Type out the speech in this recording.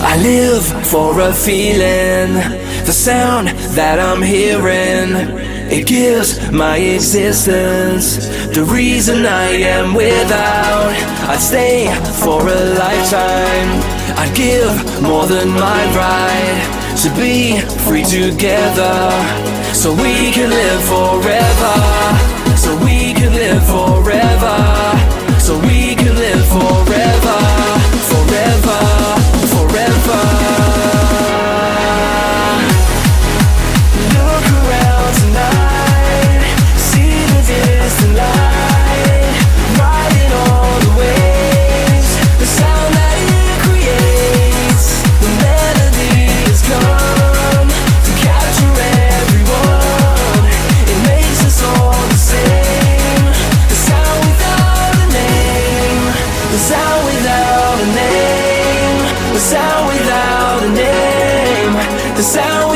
I live for a feeling, the sound that I'm hearing, it gives my existence the reason I am without. I'd stay for a lifetime, I'd give more than my right to be free together, so we can live forever, so we can live forever, so we can live forever, forever, forever. Look around tonight, see the distant light, riding all the waves, the sound that it creates, the melody has come to capture everyone, it makes us all the same, the sound without a name, the sound without a name, the sound without a name, the sound